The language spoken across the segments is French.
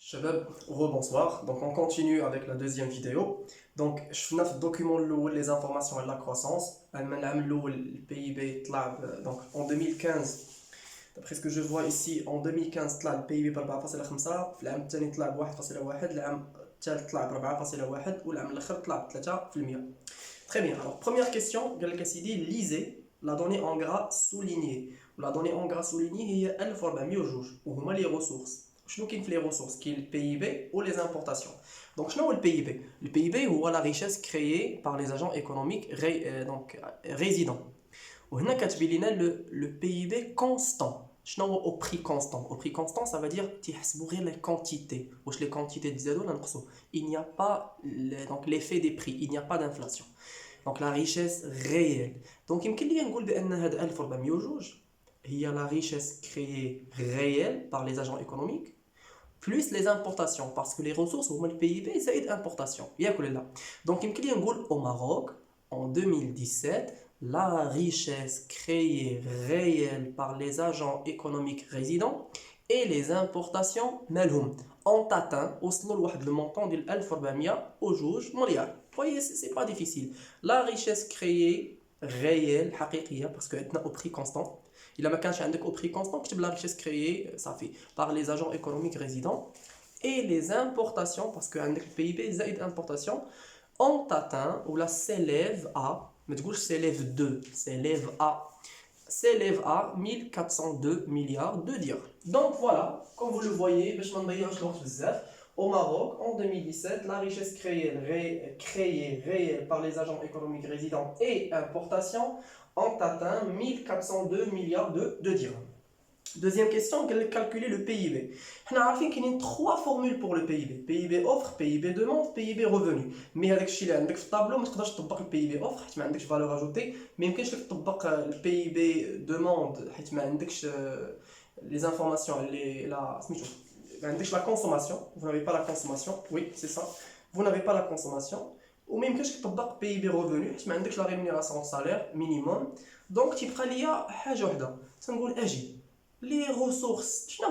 Shabab, rebonsoir. Donc on continue avec la deuxième vidéo. Donc je fais le document les informations et la croissance. Le PIB donc en 2015. D'après ce que je vois ici, en 2015 le PIB ب 4.5, في العام الثاني طلع ب 1.1, العام الثالث طلع ب 4.1 والعام الاخر طلع ب 3%. Très bien. Alors première question, قال لك اسيدي lisez la donnée en gras soulignée. La donnée en gras soulignée هي 1402 وهما les ressources. شنو كاين في les ressources كاين le PIB ou les importations. Donc شنو هو le PIB? Le PIB هو la richesse créée par les agents économiques donc résidents. وهنا كاتبين لنا le PIB constant. شنو هو au prix constant? Au prix constant ça veut dire تيحسبوا غير les quantités. واش les quantités تزادوا ولا نقصوا. Il n'y a pas donc l'effet des prix, il n'y a pas d'inflation. Donc la richesse réelle. Donc يمكن لي نقول بان هذا 1402 هي la richesse créée réelle par les agents économiques plus les importations parce que les ressources هما le PIB زائد importation. ياك ولا لا؟ Donc يمكن لي نقول au Maroc en 2017 la richesse créée réelle par les agents économiques résidents et les importations مالهم ont atteint وصلوا لواحد le montant ديال 1400 وجوج مليار. Voyez, c'est pas difficile. La richesse créée réelle حقيقية parce que عندنا au prix constant. Il ما كانش عندك au prix constant كتب la richesse créée ça fait par les agents économiques résidents et les importations parce que عندك PIB زائد importation ont atteint ou la s'élève à ما تقولش s'élève de s'élève à 1402 milliards de dirhams. Donc voilà, comme vous le voyez, باش ما نضيعوش الوقت بزاف. Au Maroc, en 2017, la richesse créée réelle par les agents économiques résidents et importations ont atteint 1402 milliards de dirhams. Deuxième question, calculer le PIB. On a qu'il y a trois formules pour le PIB. PIB offre, PIB demande, PIB revenu. Mais avec ce dans le tableau, tu peux le PIB offre, tu as une valeur ajoutée, mais tu peux le PIB demande, tu as les informations, la consommation. Vous n'avez pas la consommation, oui, c'est ça. Vous n'avez pas la consommation. Ou même que tu peux le PIB revenu, tu as la rémunération salaire minimum. Donc tu prends حاجة واحدة. Ça نقول أجي. Les ressources شنو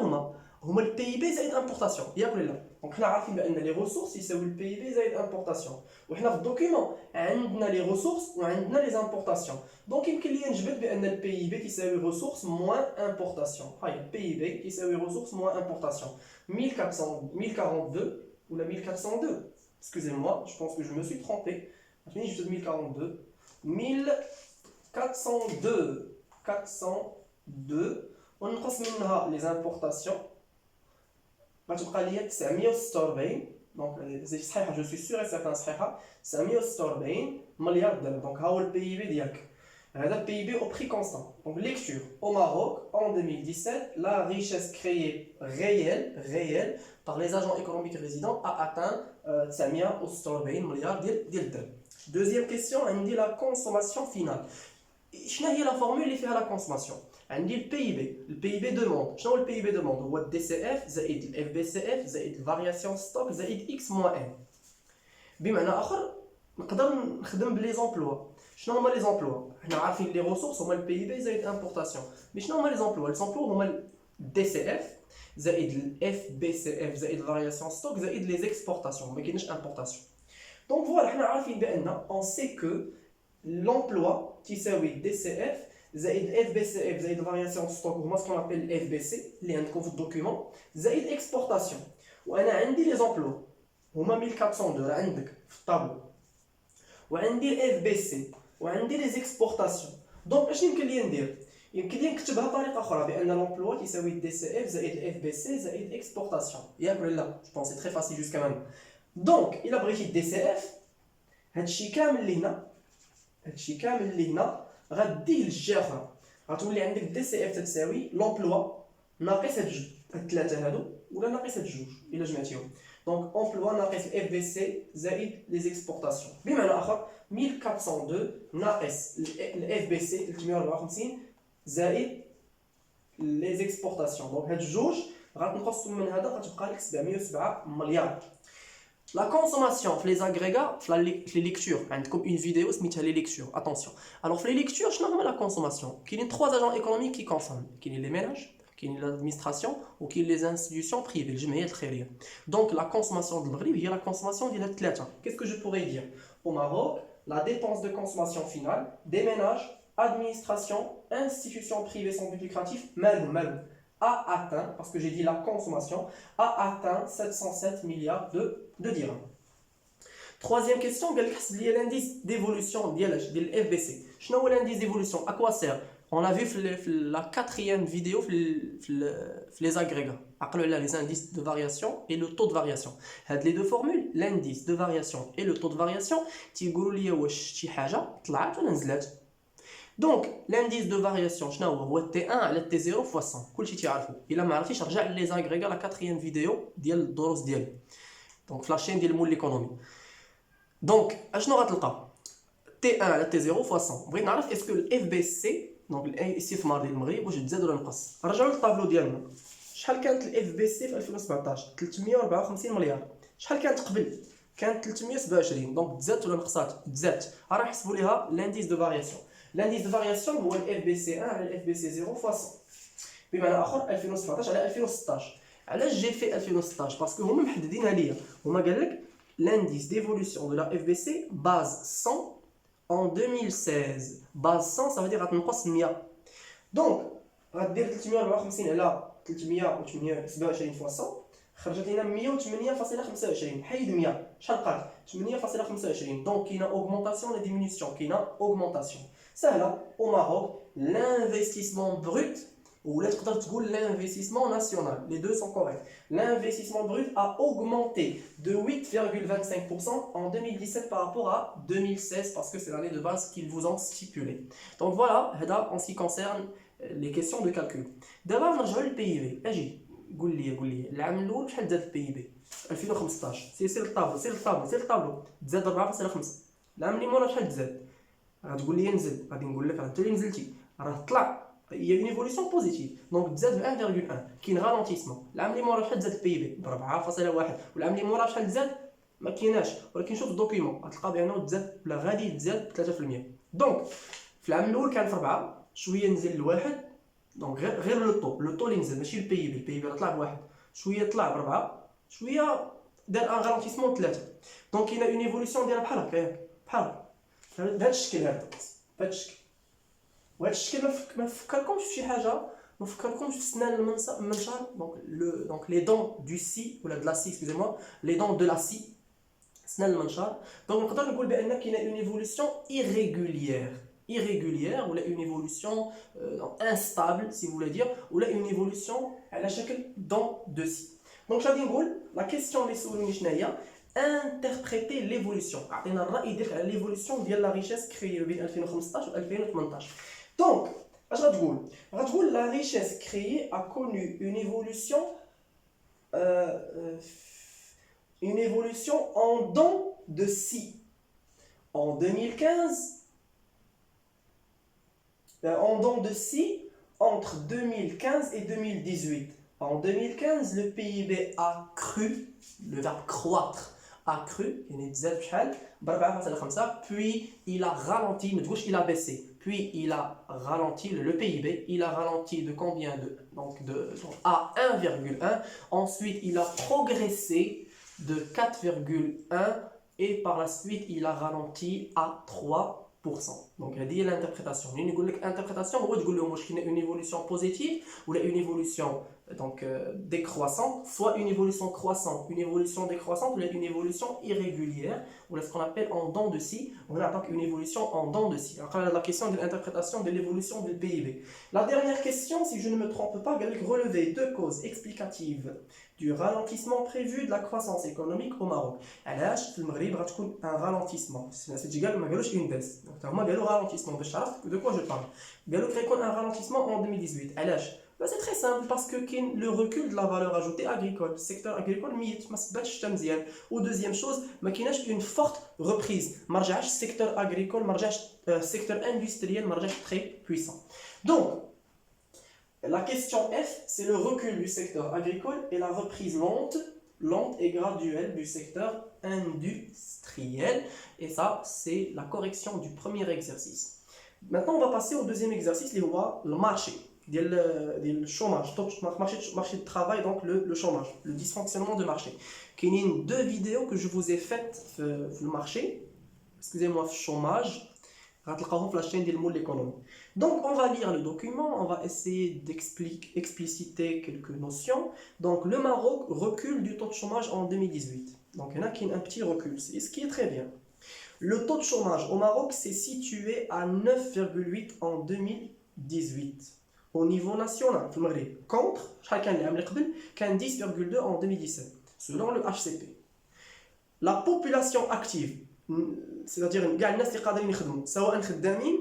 هما le PIB زائد importation ياك ولا لا؟ دونك حنا عارفين بان les ressources يساوي le PIB زائد importation وحنا في الدوكيومون عندنا les ressources وعندنا les importations دونك يمكن لي نجبد بان le PIB تساوي ressources moins importation. هاي PIB تساوي ressources moins importation 1042 ou la 1402. Excusez-moi, je pense que je me suis trompé. Je dis 1042 402 ونقص منها les importations غتبقى ليا 946 دونك صحيحه جو سوي سيغ سيغتان صحيحه 946 مليار درهم. دونك ها هو البي بي ديالك هذا البي بي au prix constant. Donc lecture au Maroc en 2017 la richesse créée réelle par les agents économiques résidents a atteint 946 مليار ديال الدرهم. Deuxième question, on dit la consommation finale. شنو هي la formule اللي فيها la consommation؟ عندي البي بي demande. شنو هو البي بي demande؟ هو الدي سي اف زائد الاف بي سي اف زائد الفارياسيون ستوك زائد اكس موان ان. بمعنى اخر نقدر نخدم بلي زومبلوا. شنو هما لي زومبلوا؟ حنا عارفين لي ريسورس هما البي بي زائد امبورطاسيون. مي شنو هما لي زومبلوا؟ لي زومبلوا هما الدي سي اف زائد الاف بي سي اف زائد الفارياسيون ستوك زائد لي زيكسبورطاسيون. ما كاينش امبورطاسيون. دونك فوالا حنا عارفين بان on sait que l'emploi تساوي دي سي اف زائد اف بي سي اف زائد فارياسيون ستوك هما سكون ابل اف بي سي اللي عندكم في الدوكيومون زائد اكسبورطاسيون. وانا عندي لي زومبلوا هما 1402 عندك في الطابلو وعندي الاف بي سي وعندي لي زيكسبورطاسيون. دونك اش يمكن لي ندير؟ يمكن لي نكتبها بطريقه اخرى بان لومبلوا تساوي دي سي اف زائد الاف بي سي زائد اكسبورطاسيون. ياك ولا لا؟ جو بونس سي تري فاسيل جوسكا مام. دونك الا بغيتي دي سي اف هادشي كامل اللي هنا غديه للجهه اخرى غتولي عندك دي سي اف تساوي لومبلوا ناقص هاد الثلاثه هادو ولا ناقص هاد الجوج الا جمعتيهم. دونك امبلوا ناقص الاف بي سي زائد لي زيكسبورطاسيون. بمعنى اخر 1402 ناقص الاف بي سي 354 زائد لي زيكسبورطاسيون. دونك هاد الجوج غتنقصوا من هذا غتبقى لك 707 مليار. La consommation, les agrégats, les lectures. Comme une vidéo, c'est les lectures. Attention. Alors, les lectures, je n'ai la consommation. Il y a trois agents économiques qui consomment. Il y a les ménages, كاين l'administration وكاين les institutions privées الجمعيات الخيريه. Donc la consommation du Maghreb هي la consommation ديال الثلاثه. Qu'est-ce que je pourrais dire? Au Maroc, la dépense de consommation finale des ménages, administration, institutions privées sans but lucratif, a atteint, parce que j'ai dit la consommation, a atteint 707 milliards de dirhams. Troisième question, quel est l'indice d'évolution de l'FBC? Quel est l'indice d'évolution? À quoi sert? On a vu la quatrième vidéo les agrégats, les indices de variation et le taux de variation. Les deux formules, l'indice de variation et le taux de variation, donc l'indice de variation, c'est T1 à T0 fois 100. Il a marqué les agrégats la quatrième vidéo donc la chaîne de l'économie. Donc, T1 à T0 fois 100. Est-ce que le FBC, donc الاستثمار ديال المغرب واش تزاد ولا نقص؟ رجعوا للطابلو ديالنا. شحال كانت الاف بي سي في 2017؟ 354 مليار. شحال كانت قبل؟ كانت 327. دونك تزادت ولا نقصات؟ تزادت. راه نحسبوا ليها لانديس دو فارياسيون. لانديس دو فارياسيون هو الاف بي سي 1 على الاف بي سي 0 فوا 100. بمعنى اخر 2017 على 2016. علاش جي في 2016؟ باسكو هما محددينها ليا. هما قال لك l'indice d'évolution de la FBC base 100 en 2016. Base 100, ça veut dire que 100. Donc, on va dire 354 على 328 fois 100 خرجت لنا 108.25. حيد 100 شحال بقات 8.25. Donc كاينه augmentation ولا diminution؟ كاينه augmentation. سهله. Au Maroc, l'investissement brut ou l'investissement national, les deux sont corrects. L'investissement brut a augmenté de 8,25% en 2017 par rapport à 2016 parce que c'est l'année de base qu'ils vous ont stipulé. Donc voilà, en ce qui concerne les questions de calcul. D'abord, on a le PIB. Aji, قول لي العام الاول شحال زاد البي بي 2015 سير الطابلو تزاد 4.5. العام اللي مورا شحال تزاد؟ غتقول لي نزل، غادي نقول لك انت اللي نزلتي راه طلع. Il y a une évolution positive. Donc, تزاد ب 1,1 كاين ralentissement. العام اللي مورا شحال تزاد البي بي ب 4.1 والعام اللي مورا شحال تزاد ما كايناش، ولكن شوف الدوكيومون غتلقى بانه تزاد ولا غادي تزاد ب 3%. دونك في العام الاول كان في 4 شويه نزل لواحد. دونك غير لو طو اللي نزل ماشي البي بي. البي بي طلع بواحد شويه طلع ب 4 شويه دار ان ralentissement ب 3. دونك كاينه اون ايفوليسيون ديالها بحال هكا بحال بهذا الشكل هذا بهذا الشكل. وهذا الشكل ما فكركمش في شي حاجه، ما فكركمش في سنان المنشار. دونك لي دون دو سي ولا دو لا سي اكسكوزي لي دون دو لا سي سنان المنشار. دونك نقدر نقول بان كاينه اون ايفوليسيون irrégulière ou une évolution instable si vous voulez dire ou une évolution على شكل dents de scie. Donc غادي نقول la question اللي سولوني شنو هي interpréter l'évolution. عطينا الراي ديالك على l'évolution ديال la richesse créée بين 2015 و 2018. Donc اش غتقول la richesse créée a connu une évolution en dents de scie en 2015 en dents de scie entre 2015 et 2018. En 2015, le PIB a cru, le verbe croître a cru, puis il a ralenti, il a baissé, puis il a ralenti le PIB, il a ralenti de combien donc à 1,1, ensuite il a progressé de 4,1 et par la suite il a ralenti à 3%. Donc il y a l'interprétation. L'interprétation, une évolution positive ou une évolution décroissante, soit une évolution croissante, une évolution décroissante ou une évolution irrégulière, ou ce qu'on appelle en dents de scie. On attend une évolution en dents de scie. Après la question de l'interprétation de l'évolution du PIB. La dernière question, si je ne me trompe pas, relever deux causes explicatives du ralentissement prévu de la croissance économique au Maroc. علاش في المغرب غتكون un ralentissement. C'est égal ما قالوش une baisse. Donc هما قالوا ralentissement باش تعرف de quoi je parle. قالوا غيكون un ralentissement en 2018. علاش؟ C'est très simple parce que le recul de la valeur ajoutée agricole, le secteur agricole ميت ما سباتش حتى مزيان. Ou deuxième chose, ما كايناش une forte reprise. ما رجعش secteur agricole, ما رجعش secteur industriel, ما رجعش très puissant. Donc la question F, c'est le recul du secteur agricole et la reprise lente et graduelle du secteur industriel. Et ça, c'est la correction du premier exercice. Maintenant, on va passer au deuxième exercice, le marché. ديال الشوماج marché de travail donc le chômage le dysfonctionnement de marché كاينين deux vidéos que je vous ai faites في le marché excusez-moi في chômage غتلقاوهم في la chaîne ديال مول l'économie. Donc on va lire le document, on va essayer d'expliciter quelques notions. Donc le Maroc recule du taux de chômage en 2018. Donc il y en a qui ont un petit recul, ce qui est très bien. Le taux de chômage au Maroc s'est situé à 9,8 en 2018. Au niveau national, contre 10,2 en 2017, selon le HCP. La population active, c'est-à-dire كاع الناس اللي قادرين يخدموا سواء خدامين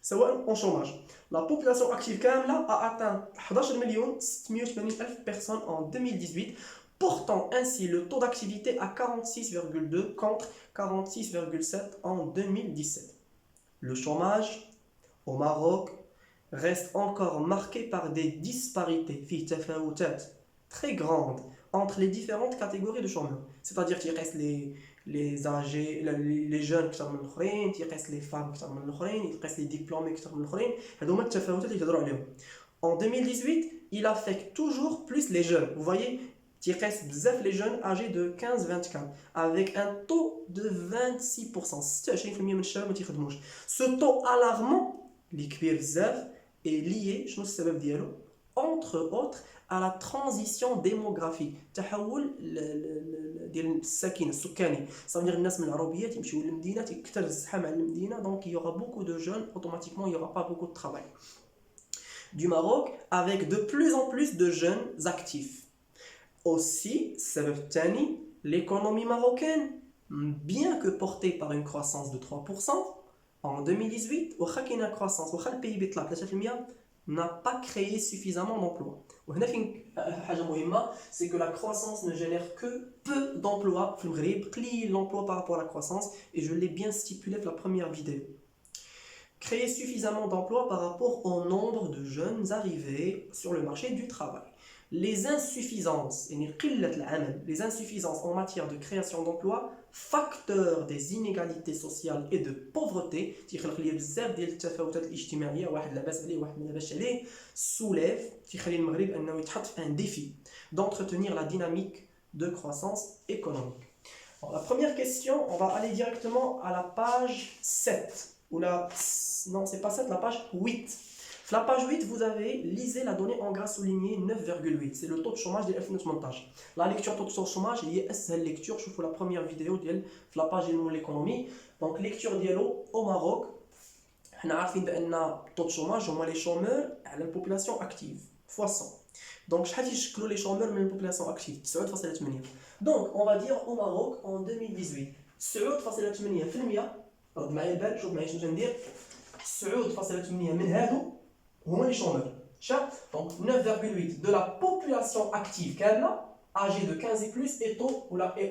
سواء en chômage. La population active كاملة a atteint 11,680,000 personnes en 2018, portant ainsi le taux d'activité à 46,2 contre 46,7 en 2017. Le chômage au Maroc reste encore marqué par des disparités très grandes entre les différentes catégories de chômeurs. C'est-à-dire qu'il reste les âgés, les jeunes qui sont il reste les femmes qui sont il reste les diplômés qui sont en 2018, il affecte toujours plus les jeunes. Vous voyez, il reste bzaf les jeunes âgés de 15-24 avec un taux de 26%. Ce taux alarmant, est lié, entre autres, à la transition démographique. تحول ديال السكن السكاني. Ça veut dire الناس من العربيات يمشيو للمدينة تكثر الزحام على المدينة, donc il y aura beaucoup de jeunes, automatiquement il n'y aura pas beaucoup de travail. Du Maroc avec de plus en plus de jeunes actifs. Aussi, l'économie marocaine, bien que portée par une croissance de 3%, en 2018, la croissance, le PIB n'a pas créé suffisamment d'emplois. C'est que la croissance ne génère que peu d'emplois. L'emploi par rapport à la croissance, et je l'ai bien stipulé dans la première vidéo. Créer suffisamment d'emplois par rapport au nombre de jeunes arrivés sur le marché du travail. Les insuffisances en matière de création d'emplois, facteurs des inégalités sociales et de pauvreté, soulèvent un défi d'entretenir la dynamique de croissance économique. Alors, la première question, on va aller directement à la page 7. Non, c'est pas 7, la page 8. La page 8, vous avez lisé la donnée en gras souligné 9,8. C'est le taux de chômage de montage. La lecture taux de chômage, il y a une lecture. Je vous la première vidéo de la page de l'économie. Donc, lecture dialogue au Maroc. On a vu que le taux de chômage, on a les chômeurs à la population active, fois 100. Donc, je vais les chômeurs mais la population active. Donc, on va dire au Maroc en 2018. 9,8%. شوف معايا شنو ندير 9.8 من هادو هما لي شومور. Donc 9,8 de la population active âgée de 15 et plus est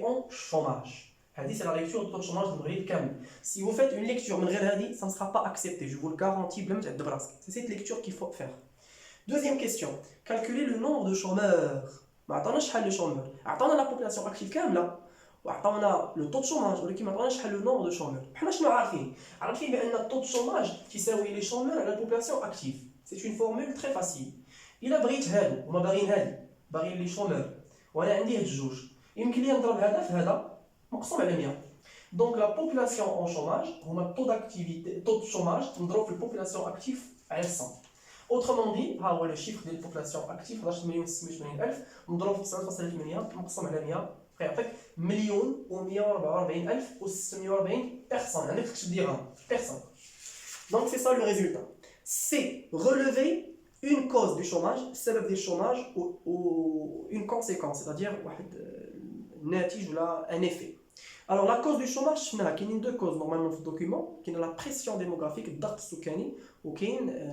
en chômage. C'est la lecture du taux de chômage de Maroc. Si vous faites une lecture من غير هذه, ça ne sera pas accepté, je vous le garantis. C'est cette lecture qu'il faut faire. Deuxième question, calculer le nombre de chômeurs. ما عطاناش شحال لي شومور, عطانا la population active كامله وعطاونا لو طو دو شوماج, ولكن ما عطاوناش شحال لو نومبر دو شومور. حنا شنو عارفين بان الطو دو شوماج تساوي لي شومور على البوبولاسيون اكتيف. سي اون فورمول تري فاسيل. الا بغيت هادو وما باغيين هادي, باغيين لي شومور وانا عندي هاد الجوج, يمكن لي نضرب هذا في هذا مقسوم على 100. دونك لا بوبولاسيون اون شوماج هما الطو داكتيفيتي, طو دو شوماج نضرب في البوبولاسيون اكتيف على 100. Autrement dit, ها هو لو شيفر ديال البوبولاسيون اكتيف 11,680,000 نضرب في 9.8 مقسوم على 100 يعطيك 1,144,640 personnes. Personne. Donc c'est ça le résultat. C'est relever une cause du chômage, c'est du chômage ou une conséquence, c'est-à-dire un effet. Alors la cause du chômage, il y a deux causes normalement dans le document, qui est la pression démographique, ou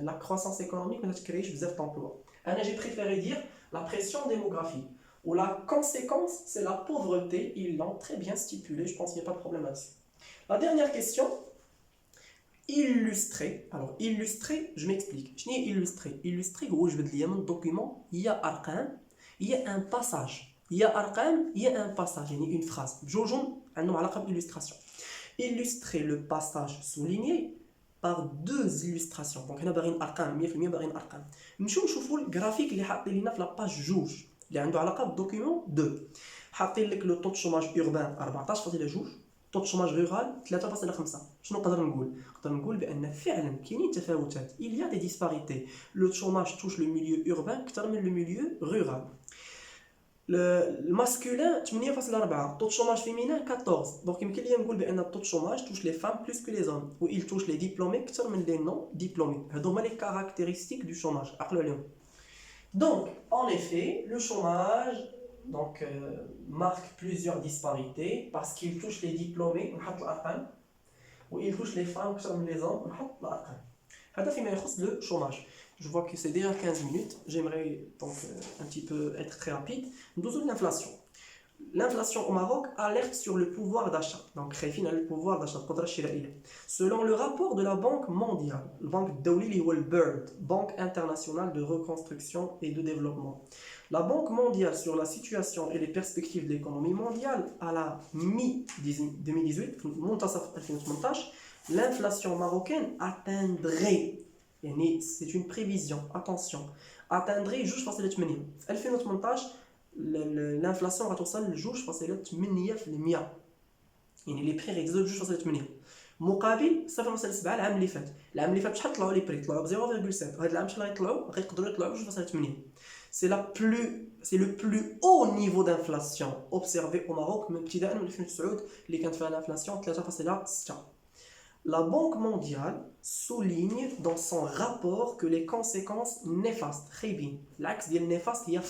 la croissance économique, qui crée des emplois. J'ai préféré dire la pression démographique. Ou la conséquence, c'est la pauvreté. Ils l'ont très bien stipulé, je pense qu'il n'y a pas de problème là-dessus. La dernière question, illustrer. Alors, illustrer, je m'explique. Je dis illustrer. Illustrer, gros, je vais te lire mon document. Il y a arqam, il y a un passage. Il y a arqam, il y a un passage. Il y a une phrase. Jojon, un nom à la illustration. Illustrer le passage souligné par deux illustrations. Donc هنا باغيين ارقام 100% باغيين ارقام. نمشيو نشوفوا الجرافيك اللي حاطين لنا في لاباج جوج اللي عنده علاقه بالدوكيومون 2. حاطين لك لو طو شوماج اوربان 14.2، طو شوماج رورال 3.5. شنو نقدر نقول؟ نقدر نقول بان فعلا كاينين تفاوتات. il y a des disparités. le chômage touche le milieu urbain اكثر من le milieu rural. الماسكولين 8.4، طو شوماج فيمينين 14. دونك يمكن لي نقول بان الطو شوماج touche les femmes plus que les hommes و il touche les diplômés اكثر من les non diplômés. هادو هما les caractéristiques du chômage عقلوا عليهم. Donc en effet le chômage donc marque plusieurs disparités parce qu'il touche les diplômés نحط الارقام و il touche les femmes اكثر من les hommes نحط الارقام. هذا فيما يخص le chômage. Je vois que c'est déjà 15 minutes. J'aimerais donc un petit peu être très rapide. Nous avons l'inflation. L'inflation au Maroc alerte sur le pouvoir d'achat. Donc, le pouvoir d'achat. Selon le rapport de la Banque mondiale, la Banque Dawli BIRD, Banque internationale de reconstruction et de développement. La Banque mondiale sur la situation et les perspectives de l'économie mondiale à la mi-2018, l'inflation marocaine atteindrait, c'est une prévision, attention, atteindrait جوج فاصلة 8. في 2018 l'inflation غتوصل لجوج فاصلة 8%. يعني les prix غيزيدوا بجوج فاصلة 8 مقابل 0.7 العام اللي فات. العام اللي فات شحال طلعوا لي بري؟ طلعوا ب 0.7. هذا العام شحال غيطلعوا؟ غيقدروا يطلعوا بجوج فاصلة 8. C'est le plus haut niveau d'inflation observé au Maroc من ابتداء من 2009 اللي كانت فيها l'inflation 3.6. La Banque mondiale souligne dans son rapport que les conséquences néfastes, l'axe de néfaste, il y a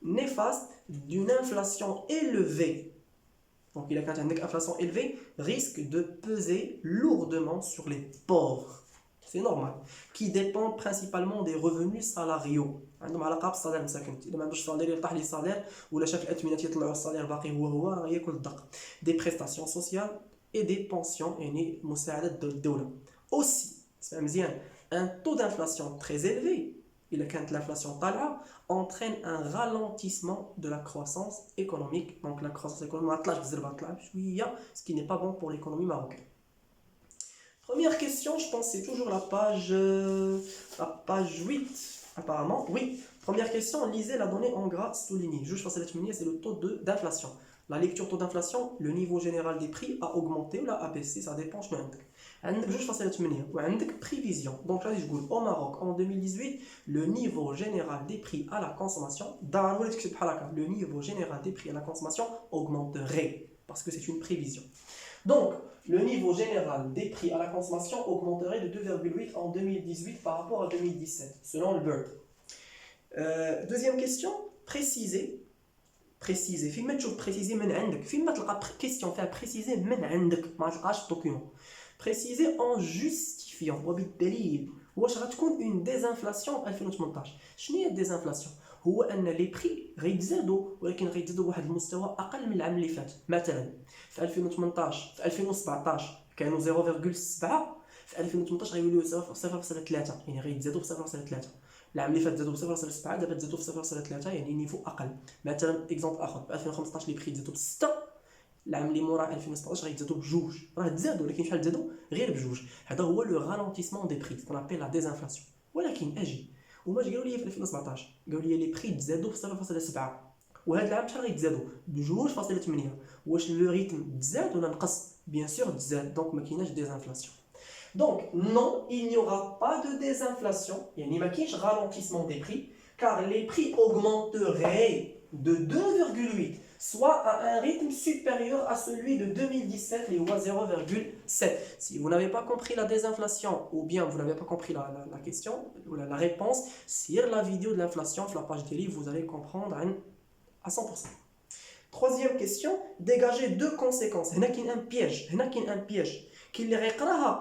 néfaste d'une inflation élevée. Donc, il y a une inflation élevée risque de peser lourdement sur les pauvres. C'est normal. Qui dépendent principalement des revenus salariaux. عندهم علاقة بالصالير مساكن. إذا ما عندوش صالير يطيح لي صالير ولا شاف الأثمنة يطلعوا الصالير باقي هو ياكل الدق. Des prestations sociales et des pensions يعني مساعدة الدولة. Aussi, c'est مزيان, un taux d'inflation très élevé, إلا كانت l'inflation طالعة, entraîne un ralentissement de la croissance économique. Donc la croissance économique ما طلعش بزربة طلع بشوية, ce qui n'est pas bon pour l'économie marocaine. Première question, je pense que c'est toujours la page 8 apparemment. Oui, première question, lisez la donnée en gras soulignée. Je pense que c'est le taux d'inflation. La lecture taux d'inflation, le niveau général des prix a augmenté ou a baissé, ça dépend de l'indec. Je pense que c'est prévision. Donc là, je dis au Maroc en 2018, le niveau général des prix à la consommation, le niveau général des prix à la consommation augmenterait parce que c'est une prévision. Donc, le niveau général des prix à la consommation augmenterait de 2,8 en 2018 par rapport à 2017, selon le BIRD. Deuxième question, préciser. فين ما تشوف préciser من عندك فين ما تلقى question فيها préciser من عندك ما تلقاش في الدوكيومون préciser en justifiant وبالدليل واش غتكون une désinflation في 2018 شنو هي désinflation هو ان لي بري غيتزادوا ولكن غيتزادوا بواحد المستوى اقل من العام اللي فات مثلا في 2018 في 2017 كانوا 0.7 في 2018 غيوليو 0.3 يعني غيتزادوا ب 0.3 العام اللي فات زادوا ب 0.7 دابا تزادوا ب 0.3 يعني نيفو اقل مثلا اكزومبل اخر في 2015 لي بري تزادوا ب 6 العام اللي موراه 2017 غيتزادوا بجوج راه تزادوا ولكن شحال تزادوا غير بجوج هذا هو لو رالونتيسمون دي بري سكون ابل لا ديزانفلاسيون ولكن اجي وما قالوا لي في 2017 قالوا لي لي بري تزادوا ب 0.7 وهذا العام شحال غيتزادوا بجوج فاصلة 8 واش لو ريتم تزاد ولا نقص بيان سور تزاد دونك ما كايناش ديزانفلاسيون. Donc, non, il n'y aura pas de désinflation, il n'y a pas de ralentissement des prix, car les prix augmenteraient de 2,8, soit à un rythme supérieur à celui de 2017, les 0,7. Si vous n'avez pas compris la désinflation, ou bien vous n'avez pas compris la question, ou la réponse, sur la vidéo de l'inflation, sur la page des livres, vous allez comprendre à 100%. Troisième question, dégager deux conséquences. Il y a un piège. Qui les réclame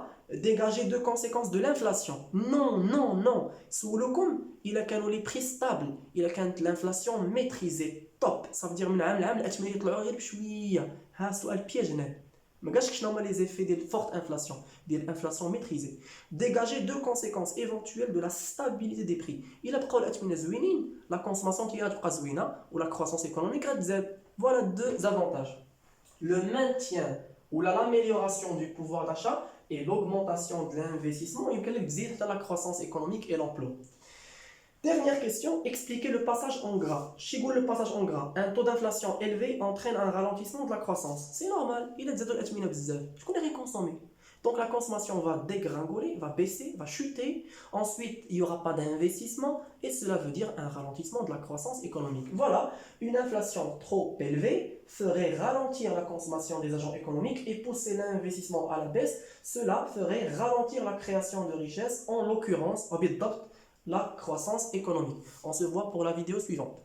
dégager deux conséquences de l'inflation. Non. Sous le coup, il a quand les prix stables, il a quand l'inflation maîtrisée, top. Ça veut dire من عام لعام الأثمنة يطلعوا غير بشوية. ها سؤال piège هنا. ما قالش شنو هما les effets de forte inflation, ديال l'inflation maîtrisée. Dégager deux conséquences éventuelles de la stabilité des prix. Il a بقاو الأثمنة زوينين, la consommation qui غتبقى زوينة ou la croissance économique غتزاد. Voilà deux avantages. Le maintien ou l'amélioration du pouvoir d'achat et l'augmentation de l'investissement, il y a la croissance économique et l'emploi. Dernière question, expliquez le passage en gras. Chigou le passage en gras. Un taux d'inflation élevé entraîne un ralentissement de la croissance. C'est normal, il est zéro je connais rien consommer. Donc la consommation va dégringoler, va baisser, va chuter. Ensuite, il n'y aura pas d'investissement et cela veut dire un ralentissement de la croissance économique. Voilà, une inflation trop élevée ferait ralentir la consommation des agents économiques et pousser l'investissement à la baisse. Cela ferait ralentir la création de richesses, en l'occurrence, la croissance économique. On se voit pour la vidéo suivante.